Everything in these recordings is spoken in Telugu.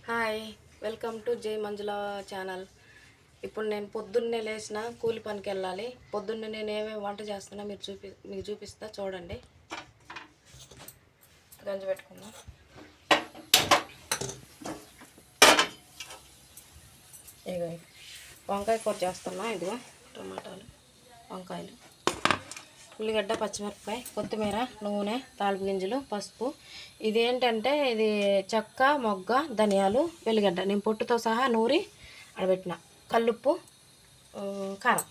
హాయ్, వెల్కమ్ టు జై మంజుల ఛానల్. ఇప్పుడు నేను పొద్దున్నే లేచిన కూలి పనికి వెళ్ళాలి. పొద్దున్నే నేను ఏమేమి వంట చేస్తున్నా మీకు చూపిస్తా చూడండి. గంజి పెట్టుకుందాం. ఇదిగో వంకాయ కూర చేస్తున్నా. ఇదిగో టమాటాలు, వంకాయలు, ఉల్లిగడ్డ, పచ్చిమిరపకాయ, కొత్తిమీర, నూనె, తాలింపు గింజలు, పసుపు. ఇదేంటంటే ఇది చెక్క, మొగ్గ, ధనియాలు, వెల్లిగడ్డ నేను పొట్టుతో సహా నూరి ఆడబెట్టిన. కల్లుప్పు, కారం.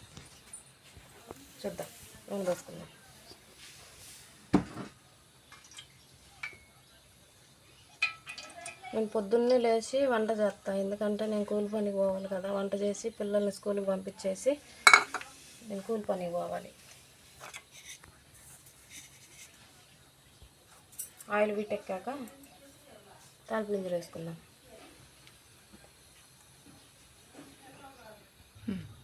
చూద్దాం, నూనె పోసుకుందాం. నేను పొద్దున్నే లేచి వంట చేస్తాను, ఎందుకంటే నేను కూలి పనికి పోవాలి కదా. వంట చేసి పిల్లల్ని స్కూల్కి పంపించేసి నేను కూలి పనికి పోవాలి. ఆయిల్ వీటెక్కాక తాలింపు గింజలు వేసుకుందాం.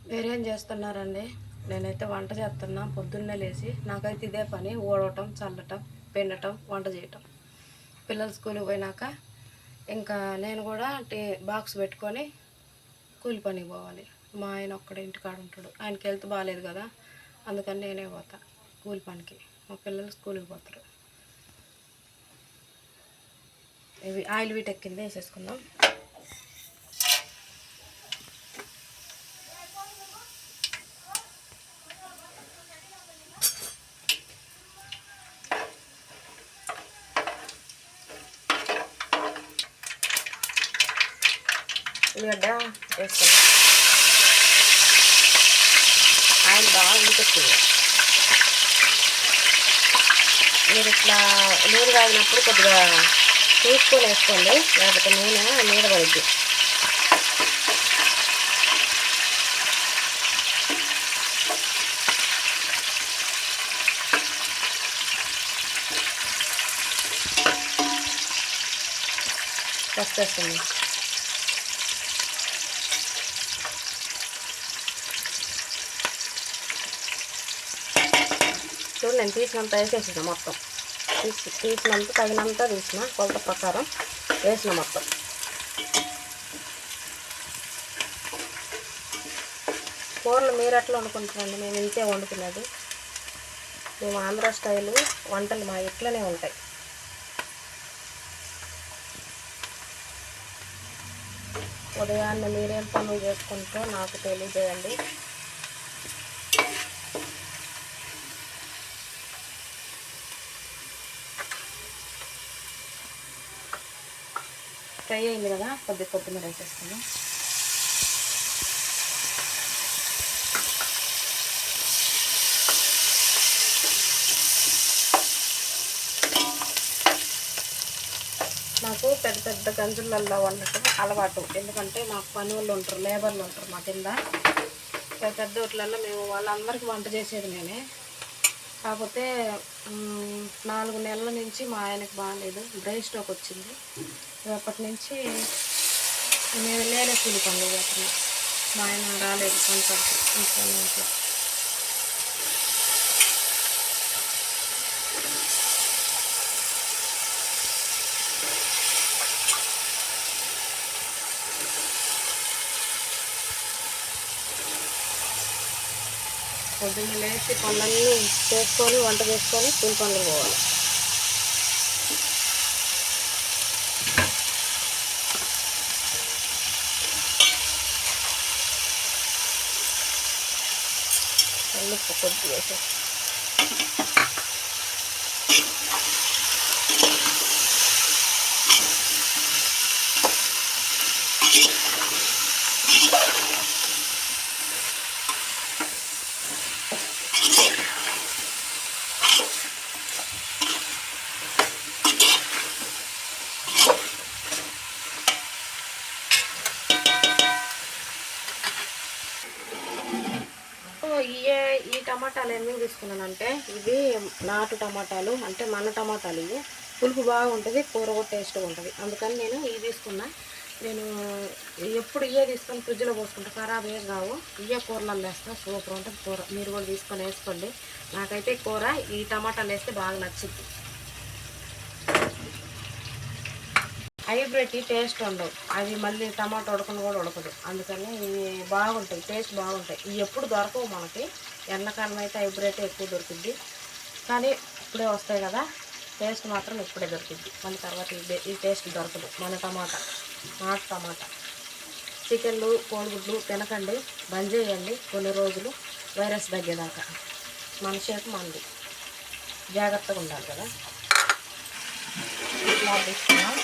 వేరేం చేస్తున్నారండి? నేనైతే వంట చేస్తున్నా పొద్దున్నే లేచి. నాకైతే ఇదే పని: ఊడవటం, చల్లటం, పిండటం, వంట చేయటం. పిల్లలు స్కూల్కి పోయినాక ఇంకా నేను కూడా బాక్స్ పెట్టుకొని కూలి పనికి పోవాలి. మా ఆయన ఒక్కడే ఇంటికాడ ఉంటాడు. ఆయనకి హెల్త్ బాగాలేదు కదా, అందుకని నేనే పోతా కూలి పనికి. మా పిల్లలు స్కూల్కి పోతారు. ఇవి ఆయిల్ వీటెక్కింది, వేసేసుకుందాం. ఉల్లిగడ్డ వేసుకుందాం. ఆయిల్ బాగా వీటెక్కింది. మీరు ఇట్లా నూనె కాగినప్పుడు కొద్దిగా చూసుకొని వేసుకోండి, లేకపోతే నూనె మీద పడుద్ది. ఫస్ట్ వేస్తుంది. చూడు, నేను తీసినంత వేసేసిన. మొత్తం తీసినంత తగినంత తీసిన, కొలత ప్రకారం వేసిన మొత్తం. కూరలు మీరు ఎట్లా వండుకుంటారండి? మేము ఇంతే వండుకునేది. మేము ఆంధ్ర స్టైలు వంటలు మా ఇట్లనే ఉంటాయి. ఉదయాన్నే మీరేం పనులు చేసుకుంటారో నాకు తెలియజేయండి. ఫ్రై అయింది కదా, కొద్దిమీర వేసేసుకుందాం. నాకు పెద్ద పెద్ద గంజులలో వండటం అలవాటు, ఎందుకంటే మాకు పని వాళ్ళు ఉంటారు, లేబర్లు ఉంటారు మా కింద. పెద్ద వాటిలలో మేము వాళ్ళందరికీ వంట చేసేది నేనే. కాకపోతే 4 నెలల నుంచి మా ఆయనకు బాగాలేదు, బ్రెయిన్ స్ట్రోక్ వచ్చింది. అప్పటి నుంచి నేనే కూలి పనులు చేస్తున్నాను. మా ఆయన రాలేదు పనిపడికి, ఇంట్లో. పొద్దున్న లేచి పనులన్నీ చేసుకొని వంట చేసుకొని కూలి పనులు పోవాలి. ఉప్పు కొద్ది వేసేసి ఈ టమాటాలు ఎందుకు తీసుకున్నానంటే, ఇవి నాటు టమాటాలు, అంటే మన టమాటాలు. ఇవి పులుపు బాగుంటుంది, కూర కూడా టేస్ట్గా ఉంటుంది. అందుకని నేను ఇవి తీసుకున్నా. నేను ఎప్పుడు ఇవే తీసుకొని ఫ్రిడ్జ్లో పోసుకుంటా, ఖరాబ్ ఏం కావు. ఇవే కూరలలో వేస్తాను, సూపర్ ఉంటుంది కూర. మీరు కూడా తీసుకొని వేసుకోండి. నాకైతే కూర ఈ టమాటాలు వేస్తే బాగా నచ్చింది. హైబ్రిడ్ టేస్ట్ ఉండవు, అవి మళ్ళీ టమాటో ఉడకను కూడా ఉడకదు. అందుకని ఇవి బాగుంటాయి, టేస్ట్ బాగుంటాయి. ఇవి ఎప్పుడు దొరకవు మనకి, ఎండాకాలం అయితే హైబ్రిడ్ ఎక్కువ దొరుకుద్ది. కానీ ఇప్పుడే వస్తాయి కదా, టేస్ట్ మాత్రం ఇప్పుడే దొరుకుద్ది. మళ్ళీ తర్వాత ఈ టేస్ట్ దొరకదు. మన టమాటా, నాటు టమాటా. చికెన్లు కోడిగుడ్లు తినకండి, బంద్ చేయండి కొన్ని రోజులు, వైరస్ తగ్గేదాకా. మన చేతి మంది, జాగ్రత్తగా ఉండాలి కదా. ఇట్లా తీసుకున్నాం.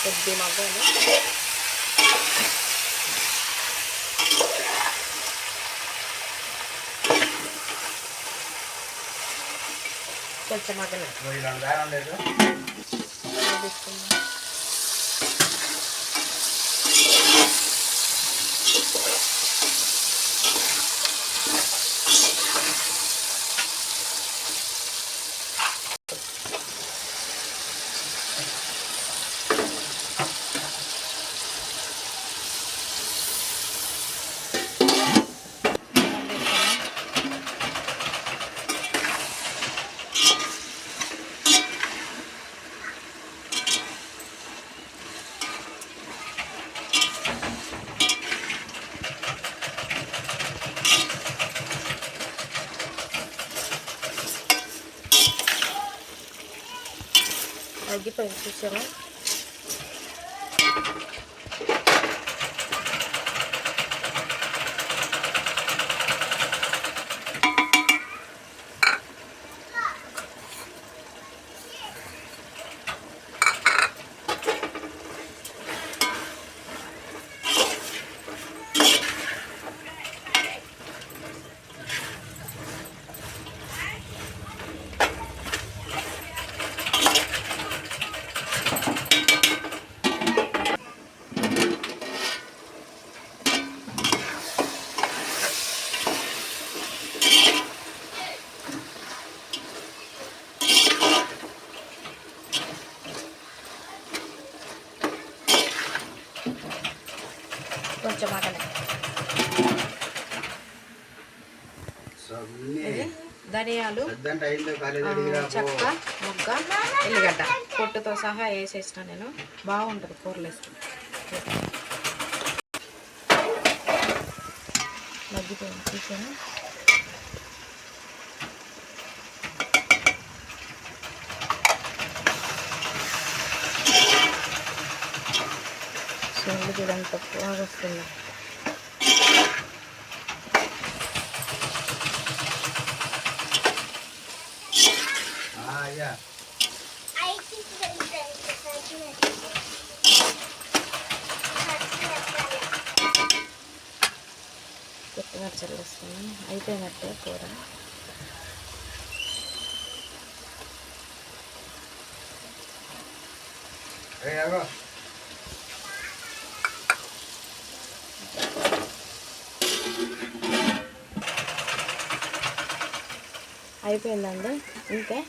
కొద్ది మగ్గాలి. కొంచెం మగ్గలేదు తీసుకున్నాం. తగ్గిపోయింది చూసారా. కొంచెం మటన్, ధనియాలు, చెక్క, మొగ్గ, ఎల్లిగడ్డ పొట్టుతో సహా వేసేసిన నేను. బాగుంటుంది కూరలు వేసుకుని. మగ్గిపోయింది చూసాను. సొల్లు చూడంత బాగా వస్తుంది. కొత్తగా చల్లేస్తాను. అయిపోయినట్టే కూర. అయిపోయిందండి, ఇంకే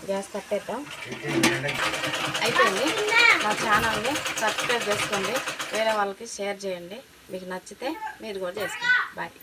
గ్యాస్ కట్టేద్దాం. అయిపోయింది. మా ఛానల్ని సబ్స్క్రైబ్ చేసుకోండి, వేరే వాళ్ళకి షేర్ చేయండి. మీకు నచ్చితే మీరు కూడా చేసుకోండి. బాయ్.